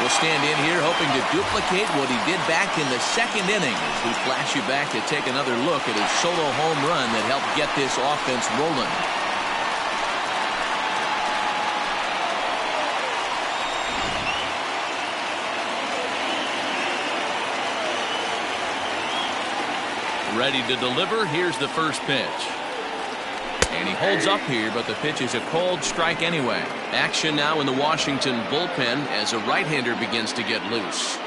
Will stand in here hoping to duplicate what he did back in the 2nd inning as we flash you back to take another look at his solo home run that helped get this offense rolling. Ready to deliver. Here's the first pitch. And he holds up here, but the pitch is a cold strike anyway. Action now in the Washington bullpen as a right-hander begins to get loose.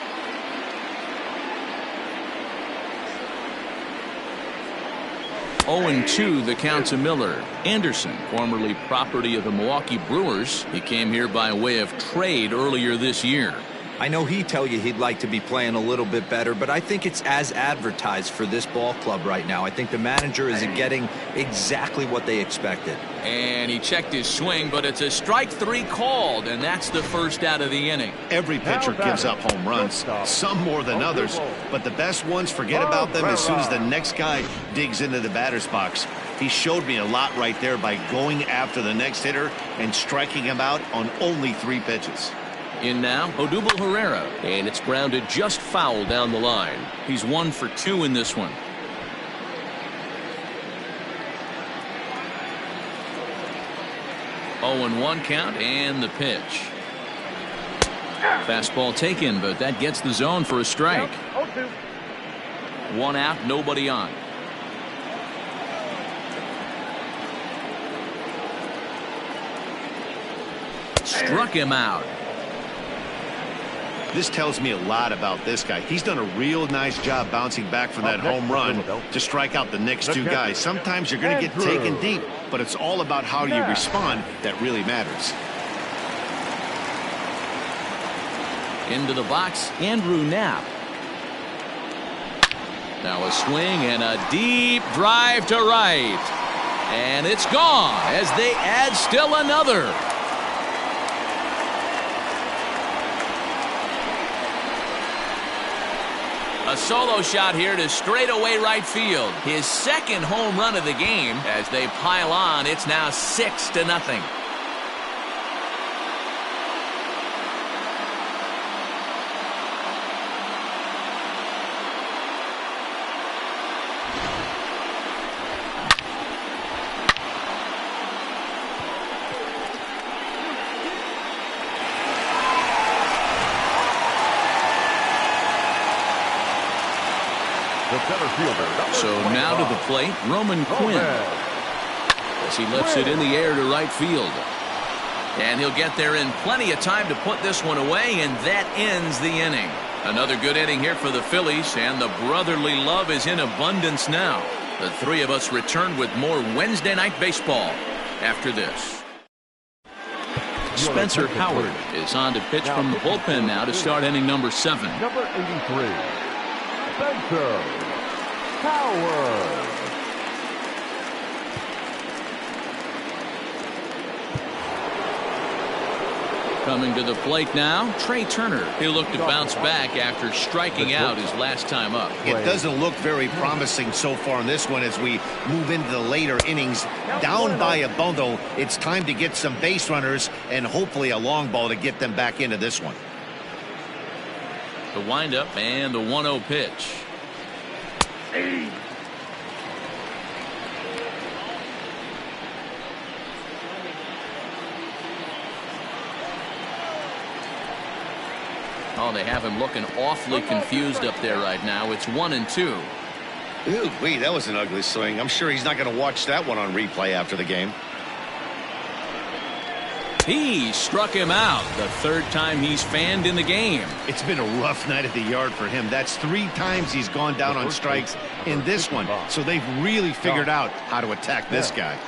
0-2 the count to Miller. Anderson, formerly property of the Milwaukee Brewers. He came here by way of trade earlier this year. I know he'd tell you he'd like to be playing a little bit better, but I think it's as advertised for this ball club right now. I think the manager is getting exactly what they expected. And he checked his swing, but it's a strike 3 called, and that's the first out of the inning. Every pitcher gives up home runs, some more than others, but the best ones forget about them as soon as the next guy digs into the batter's box. He showed me a lot right there by going after the next hitter and striking him out on only 3 pitches. In now, Odubel Herrera, and it's grounded just foul down the line. He's 1 for 2 in this one. Oh, and 1 count, and the pitch. Fastball taken, but that gets the zone for a strike. 1 out, nobody on. Struck him out. This tells me a lot about this guy. He's done a real nice job bouncing back from that home run to strike out the next 2 guys. Sometimes you're going to get taken deep, but it's all about how you respond that really matters. Into the box, Andrew Knapp. Now a swing and a deep drive to right. And it's gone as they add still another. A solo shot here to straightaway right field. His second home run of the game. As they pile on, it's now 6-0. So now to the plate, Roman Quinn, as he lifts it in the air to right field. And he'll get there in plenty of time to put this one away, and that ends the inning. Another good inning here for the Phillies, and the brotherly love is in abundance now. The 3 of us return with more Wednesday Night Baseball after this. Spencer Howard is on to pitch from the bullpen now to start inning number 7. Number 83, Spencer Howard. Coming to the plate now, Trey Turner. He'll look to bounce back after striking out his last time up. It doesn't look very promising so far in this one as we move into the later innings. Down by a bundle, it's time to get some base runners and hopefully a long ball to get them back into this one. The windup and the 1-0 pitch. Oh, they have him looking awfully confused up there right now. It's 1-2. Ooh, wait, that was an ugly swing. I'm sure he's not going to watch that one on replay after the game. He struck him out. The 3rd time he's fanned in the game. It's been a rough night at the yard for him. That's 3 times he's gone down on strikes in this one. So they've really figured out how to attack this guy.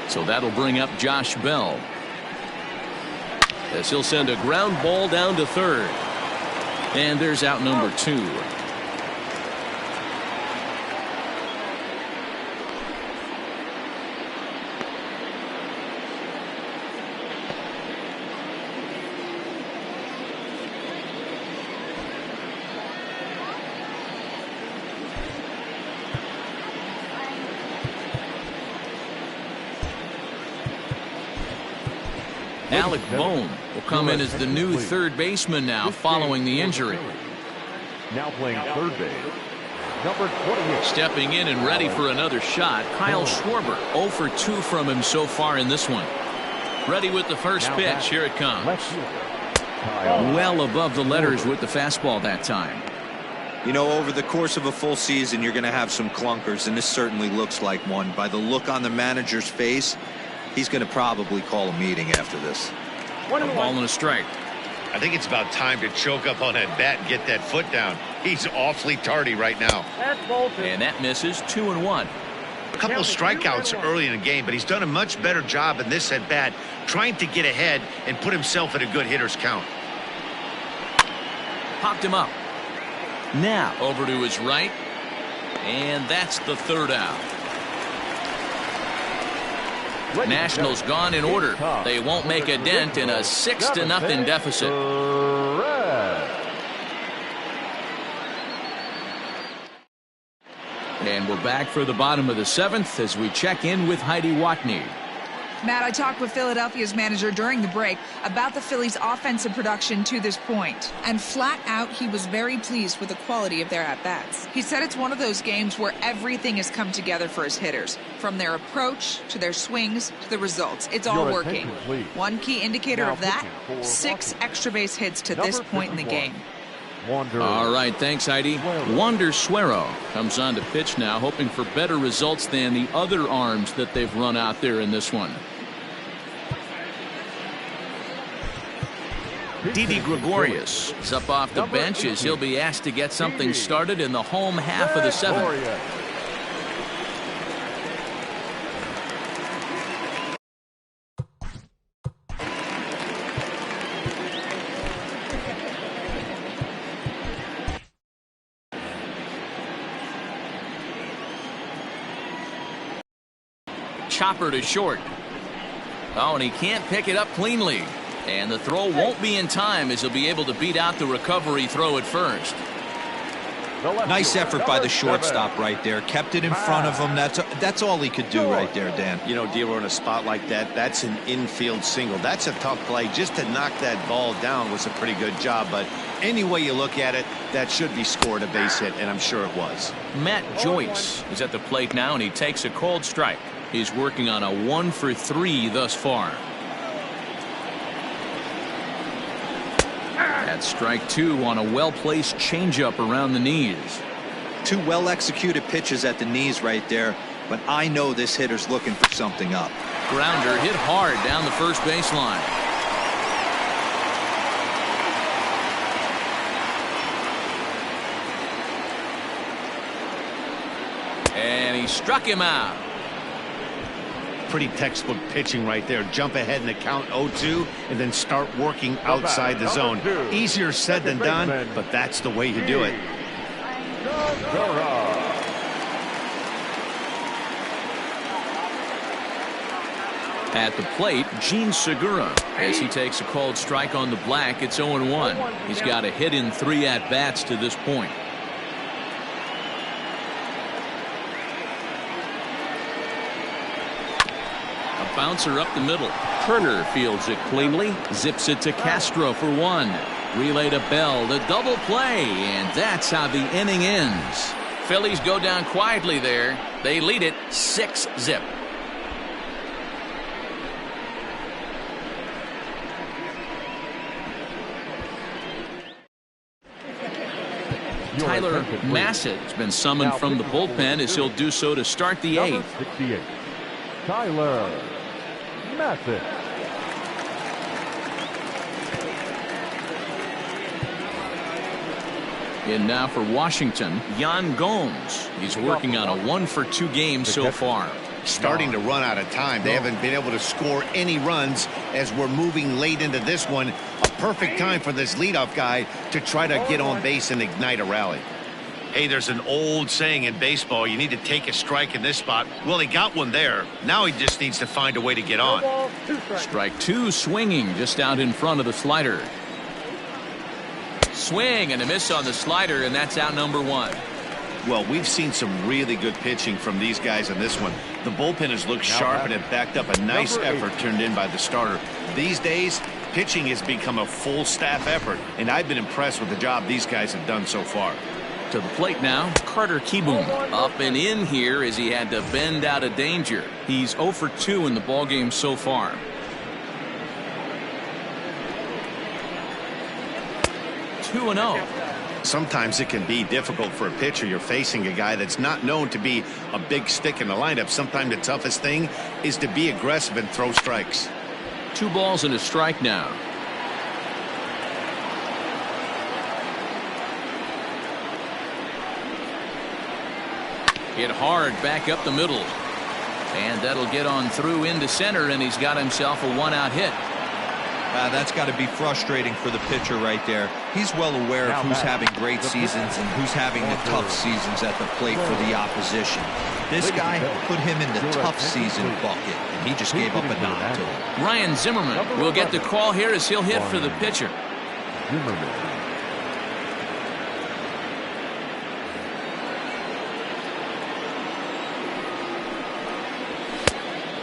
So that'll bring up Josh Bell, as he'll send a ground ball down to 3rd. And there's out number 2. Alec Bohm will come in as the new 3rd baseman now following the injury. Now playing third base, Number 28. Stepping in and ready for another shot, Kyle Schwarber. 0 for 2 from him so far in this one. Ready with the first pitch. Here it comes. Well above the letters with the fastball that time. You know, over the course of a full season, you're going to have some clunkers, and this certainly looks like one. By the look on the manager's face, he's going to probably call a meeting after this. A ball and a strike. I think it's about time to choke up on that bat and get that foot down. He's awfully tardy right now. And that misses. 2-1. A couple of strikeouts early in the game, but he's done a much better job in this at bat, trying to get ahead and put himself at a good hitter's count. Popped him up. Now over to his right, and that's the third out. Nationals gone in order. They won't make a dent in a 6-0 deficit. And we're back for the bottom of the 7th as we check in with Heidi Watney. Matt, I talked with Philadelphia's manager during the break about the Phillies' offensive production to this point. And flat out, he was very pleased with the quality of their at-bats. He said it's one of those games where everything has come together for his hitters. From their approach, to their swings, to the results. It's all working. One key indicator of that, 6 extra base hits to this point in the game. All right, thanks, Heidi. Wander Suero comes on to pitch now, hoping for better results than the other arms that they've run out there in this one. Didi Gregorius is up off the bench as he'll be asked to get something started in the home half of the 7th. Chopper to short. Oh, and he can't pick it up cleanly. And the throw won't be in time as he'll be able to beat out the recovery throw at first. Nice effort by the shortstop right there. Kept it in front of him. That's all he could do right there, Dan. You know, Dealer, in a spot like that, that's an infield single. That's a tough play. Just to knock that ball down was a pretty good job. But any way you look at it, that should be scored a base hit, and I'm sure it was. Matt Joyce is at the plate now, and he takes a cold strike. He's working on a 1 for 3 thus far. That's strike 2 on a well-placed changeup around the knees. 2 well-executed pitches at the knees right there, but I know this hitter's looking for something up. Grounder hit hard down the first baseline. And he struck him out. Pretty textbook pitching right there. Jump ahead in the count 0-2 and then start working outside the zone. Easier said than done, but that's the way you do it. At the plate, Gene Segura, as he takes a cold strike on the black. It's 0-1. He's got a hit in 3 at-bats to this point. Bouncer up the middle. Turner fields it cleanly, zips it to Castro for 1. Relay to Bell, the double play, and that's how the inning ends. Phillies go down quietly there. They lead it 6-0. Tyler Massett has been summoned from the bullpen as he'll do so to start the 8th. 68. Tyler Massett. And now for Washington, Yan Gomes. He's working on a 1 for 2 game so far. Starting to run out of time. They haven't been able to score any runs as we're moving late into this one. A perfect time for this leadoff guy to try to get on base and ignite a rally. Hey, there's an old saying in baseball, you need to take a strike in this spot. Well, he got one there. Now he just needs to find a way to get on. Strike 2 swinging just out in front of the slider. Swing and a miss on the slider, and that's out number 1. Well, we've seen some really good pitching from these guys in this one. The bullpen has looked sharp and it backed up a nice effort turned in by the starter. These days, pitching has become a full staff effort, and I've been impressed with the job these guys have done so far. To the plate now, Carter Kieboom. Up and in here as he had to bend out of danger. He's 0 for 2 in the ballgame so far. Two and 0. Sometimes it can be difficult for a pitcher. You're facing a guy that's not known to be a big stick in the lineup. Sometimes the toughest thing is to be aggressive and throw strikes. 2 balls and a strike now. Hit hard back up the middle. And that'll get on through into center, and he's got himself a 1-out hit. That's got to be frustrating for the pitcher right there. He's well aware of who's having great seasons and who's having the tough seasons at the plate for the opposition. This guy put him in the tough season bucket, and he just gave up a nod to him. Ryan Zimmerman will get the call here as he'll hit for the pitcher.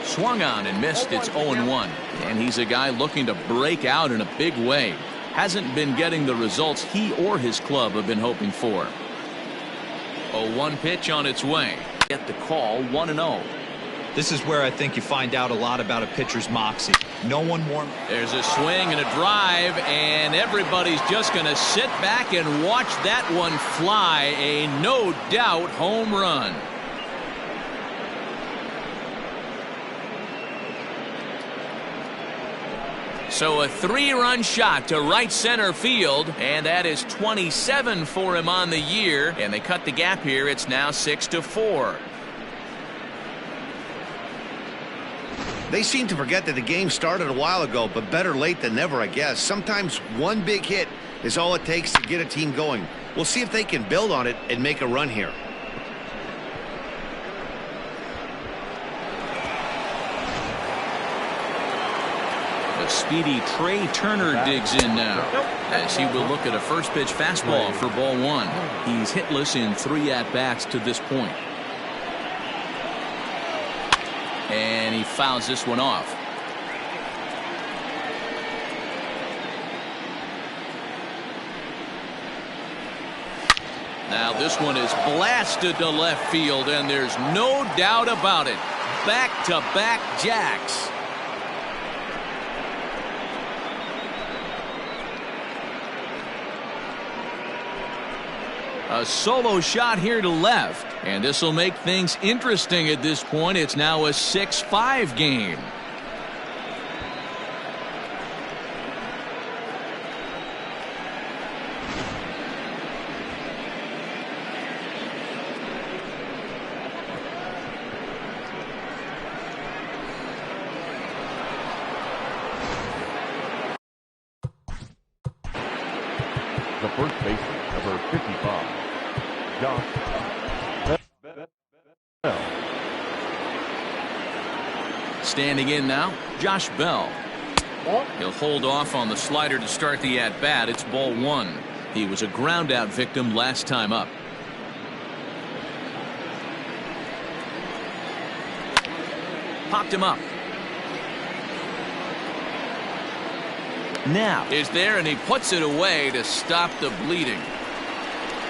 Swung on and missed. It's 0-1. And he's a guy looking to break out in a big way. Hasn't been getting the results he or his club have been hoping for. 0-1 pitch on its way. Get the call, 1-0. This is where I think you find out a lot about a pitcher's moxie. No one more. There's a swing and a drive, and everybody's just going to sit back and watch that one fly. A no doubt home run. So a 3-run shot to right center field, and that is 27 for him on the year, and they cut the gap here. It's now 6-4. They seem to forget that the game started a while ago, but better late than never, I guess. Sometimes one big hit is all it takes to get a team going. We'll see if they can build on it and make a run here. The speedy Trey Turner digs in now as he will look at a first pitch fastball for ball 1. He's hitless in 3 at-bats to this point. And he fouls this one off. Now this one is blasted to left field, and there's no doubt about it. Back-to-back jacks. A solo shot here to left, and this will make things interesting at this point. It's now a 6-5 game. The first baseman, number 55, Josh Bell. Standing in now, Josh Bell. He'll hold off on the slider to start the at-bat. It's ball 1. He was a ground-out victim last time up. Popped him up. Now is there, and he puts it away to stop the bleeding.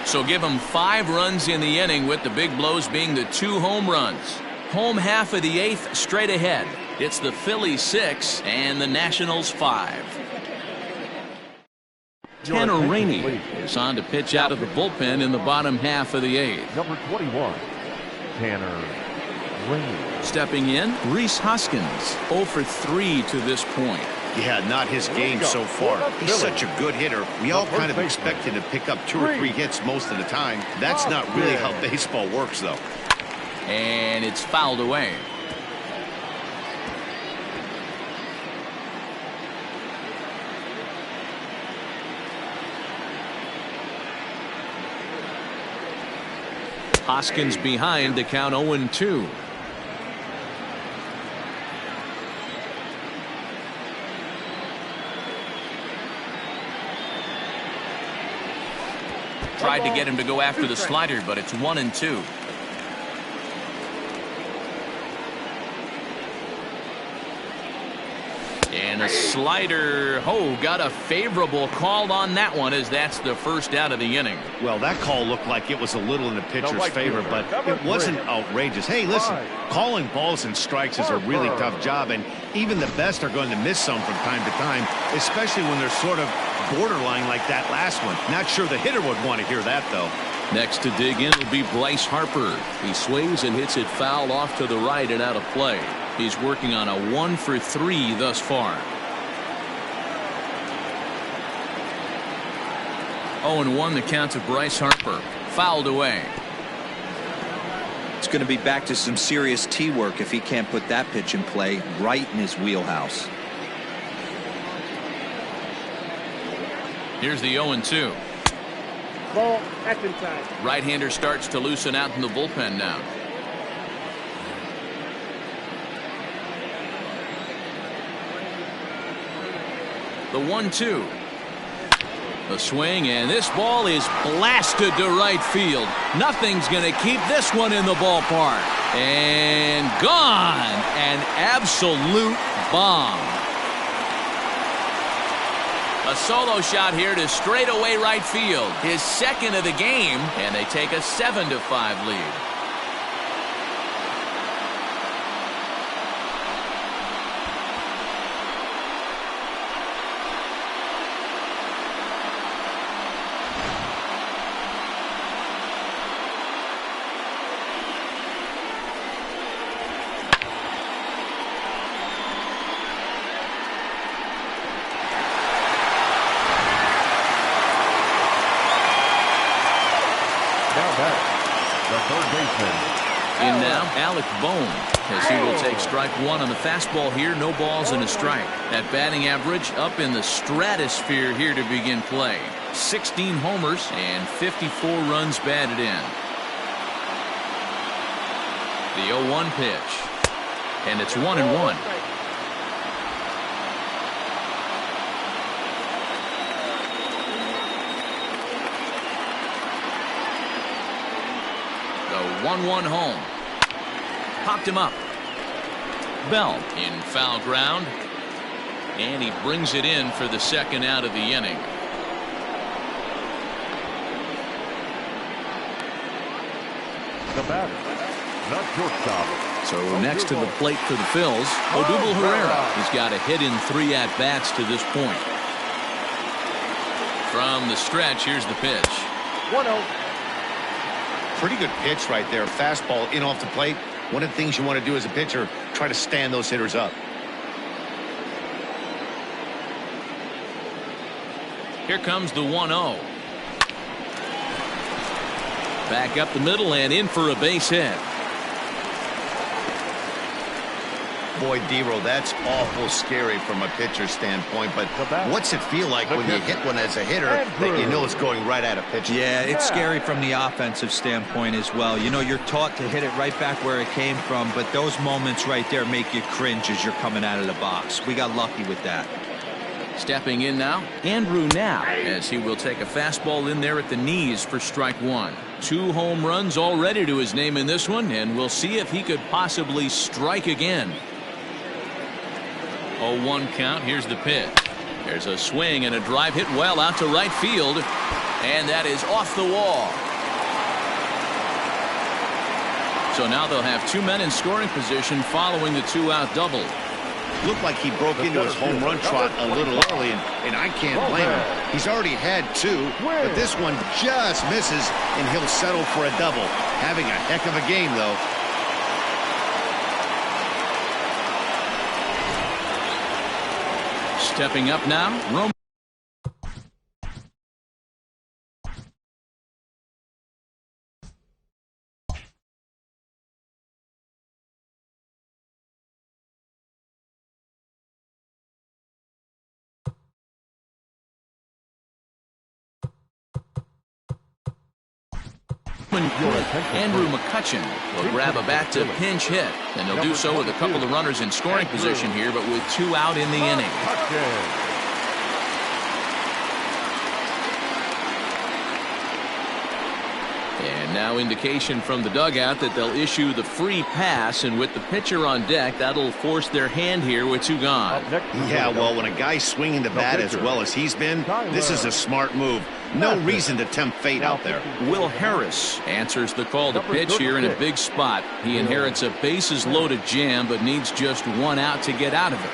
So give him 5 runs in the inning, with the big blows being the 2 home runs. Home half of the 8th straight ahead. It's the Phillies 6 and the Nationals 5. Tanner Rainey is on to pitch out of the bullpen in the bottom half of the 8th. Number 21, Tanner Rainey. Stepping in, Rhys Hoskins, 0 for 3 to this point. Yeah, not his game so far. He's such a good hitter. We all kind of expect him to pick up 2 or 3 hits most of the time. That's not really how baseball works, though. And it's fouled away. Hoskins behind, the count 0-2. Tried to get him to go after the slider, but it's 1-2. And And a slider. Oh, got a favorable call on that one, as that's the first out of the inning. Well, that call looked like it was a little in the pitcher's favor, but it wasn't outrageous. Hey, listen, calling balls and strikes is a really tough job, and even the best are going to miss some from time to time, especially when they're sort of borderline like that last one. Not sure the hitter would want to hear that, though. Next to dig in will be Bryce Harper. He swings and hits it foul off to the right and out of play. He's working on a 1-for-3 thus far. 0-1 the count to Bryce Harper. Fouled away. It's going to be back to some serious tee work if he can't put that pitch in play right in his wheelhouse. Here's the 0-2. Ball, action time. Right-hander starts to loosen out in the bullpen now. The 1-2. The swing, and this ball is blasted to right field. Nothing's going to keep this one in the ballpark. And gone. An absolute bomb. A solo shot here to straightaway right field. His second of the game, and they take a 7-5 lead. In now, Alec Bohm, as he will take strike one on the fastball here. No balls and a strike. That batting average up in the stratosphere here to begin play. 16 homers and 54 runs batted in. The 0-1 pitch. And it's 1-1. The 1-1 home. Popped him up. Bell in foul ground. And he brings it in for the second out of the inning. The batter, not shortstop. So next to the plate for the Phillies, Odubel Herrera has got a hit in 3 at-bats to this point. From the stretch, here's the pitch. 1-0. Pretty good pitch right there. Fastball in off the plate. One of the things you want to do as a pitcher, try to stand those hitters up. Here comes the 1-0. Back up the middle and in for a base hit. Boy, Dero, that's awful scary from a pitcher standpoint, but what's it feel like when you hit one as a hitter that you know it's going right at a pitcher? Yeah, it's scary from the offensive standpoint as well. You know, you're taught to hit it right back where it came from, but those moments right there make you cringe as you're coming out of the box. We got lucky with that. Stepping in now, Andrew Knapp, as he will take a fastball in there at the knees for strike one. 2 home runs already to his name in this one, and we'll see if he could possibly strike again. 0-1 count. Here's the pitch. There's a swing and a drive hit well out to right field, and that is off the wall. So now they'll have 2 men in scoring position following the 2-out double. Looked like he broke into his home run trot a little early, and I can't blame him. He's already had 2, but this one just misses, and he'll settle for a double. Having a heck of a game, though. Stepping up now, Rome. Andrew McCutchen will grab a bat to pinch hit, and they'll do so with a couple of runners in scoring position here, but with 2 out in the inning. And now Now indication from the dugout that they'll issue the free pass, and with the pitcher on deck, that'll force their hand here with 2 gone. Yeah, well, when a guy's swinging the bat as well as he's been, this is a smart move. No reason to tempt fate out there. Will Harris answers the call to pitch here in a big spot. He inherits a bases-loaded jam, but needs just 1 out to get out of it.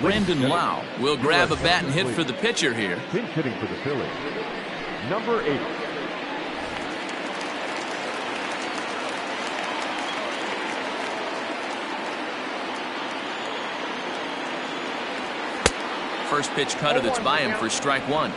Brandon Lau will grab a bat and hit for the pitcher here. Pinch hitting for the Phillies, number 8. First pitch cutter that's by him for strike 1.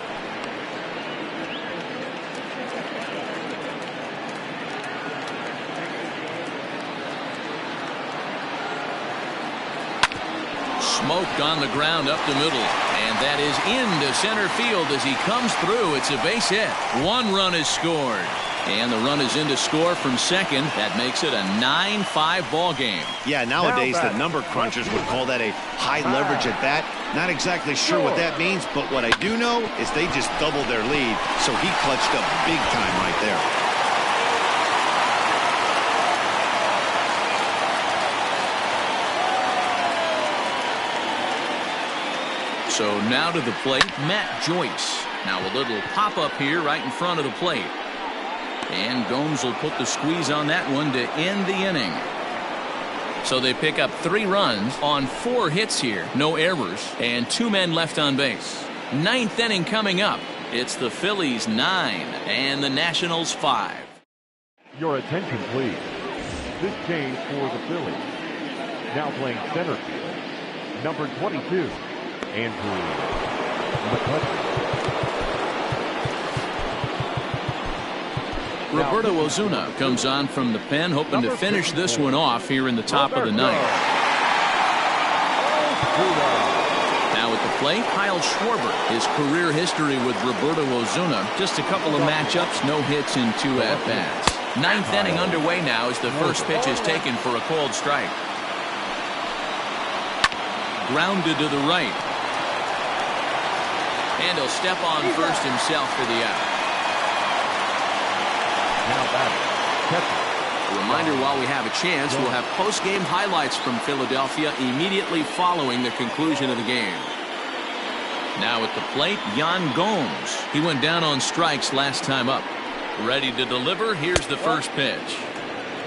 Smoked on the ground up the middle, and that is into center field as he comes through. It's a base hit. 1 run is scored, and the run is in to score from second. That makes it a 9-5 ball game. Yeah, nowadays the number crunchers would call that a high leverage at bat. Not exactly sure what that means, but what I do know is they just doubled their lead, so he clutched up big time right there. So now to the plate, Matt Joyce. Now a little pop-up here right in front of the plate. And Gomes will put the squeeze on that one to end the inning. So they pick up 3 runs on 4 hits here. No errors, and 2 men left on base. 9th inning coming up. It's the Phillies 9 and the Nationals 5. Your attention, please. This change for the Phillies. Now playing center field, number 22. Andrew McCutcheon. Roberto Ozuna comes on from the pen, hoping to finish this one off here in the top of the 9th. Now at the plate, Kyle Schwarber. His career history with Roberto Ozuna, just a couple of matchups, no hits in 2 at-bats. 9th inning underway now as the first pitch is taken for a called strike. Grounded to the right. And he'll step on first himself for the out. A reminder while we have a chance, we'll have post-game highlights from Philadelphia immediately following the conclusion of the game. Now at the plate, Yan Gomes. He went down on strikes last time up. Ready to deliver. Here's the first pitch.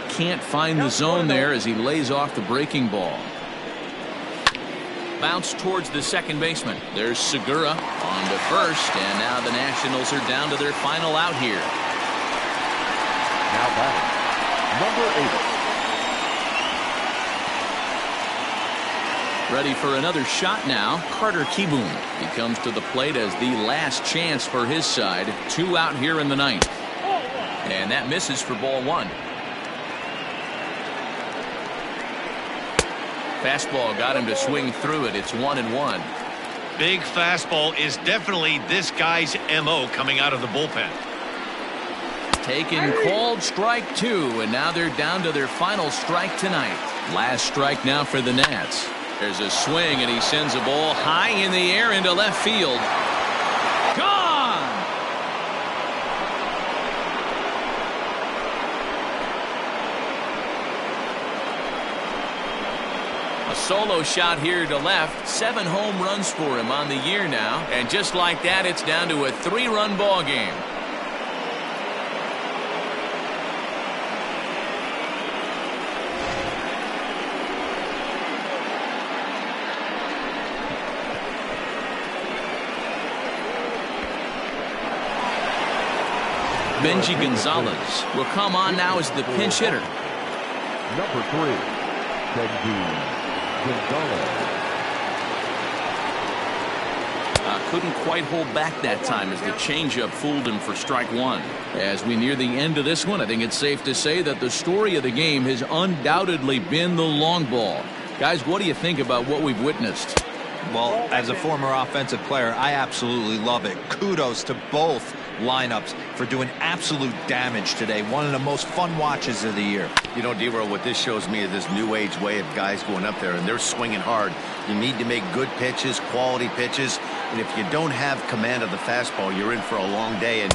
Can't find the zone there as he lays off the breaking ball. Bounce towards the second baseman. There's Segura on to first, and now the Nationals are down to their final out here. Now batting, number 8. Ready for another shot now. Carter Kieboom. He comes to the plate as the last chance for his side. 2 out here in the 9th. And that misses for ball 1. Fastball got him to swing through it. It's 1-1. Big fastball is definitely this guy's MO coming out of the bullpen. Taken, called strike 2, and now they're down to their final strike tonight. Last strike now for the Nats. There's a swing, and he sends a ball high in the air into left field. Gone! A solo shot here to left. 7 home runs for him on the year now. And just like that, it's down to a 3-run ball game. Benji Gonzalez will come on now as the pinch hitter. Number 3, Benji Gonzalez. Couldn't quite hold back that time as the changeup fooled him for strike 1. As we near the end of this one, I think it's safe to say that the story of the game has undoubtedly been the long ball. Guys, what do you think about what we've witnessed? Well, as a former offensive player, I absolutely love it. Kudos to both lineups for doing absolute damage today. One of the most fun watches of the year. You know, D-Roll, what this shows me is this new age way of guys going up there, and they're swinging hard. You need to make good pitches, quality pitches, and if you don't have command of the fastball, you're in for a long day. And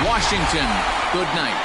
Washington, good night.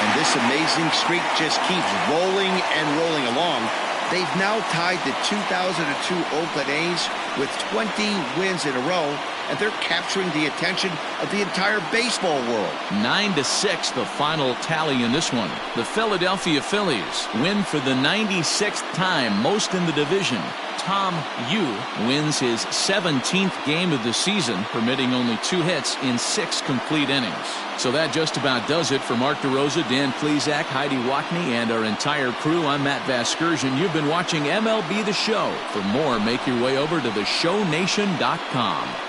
And this amazing streak just keeps rolling and rolling along. They've now tied the 2002 Oakland A's with 20 wins in a row, and they're capturing the attention of the entire baseball world. 9-6, the final tally in this one. The Philadelphia Phillies win for the 96th time, most in the division. Tom Yu wins his 17th game of the season, permitting only 2 hits in 6 complete innings. So that just about does it for Mark DeRosa, Dan Klezak, Heidi Wackney, and our entire crew. I'm Matt Vasgersian. You've been watching MLB The Show. For more, make your way over to theshownation.com.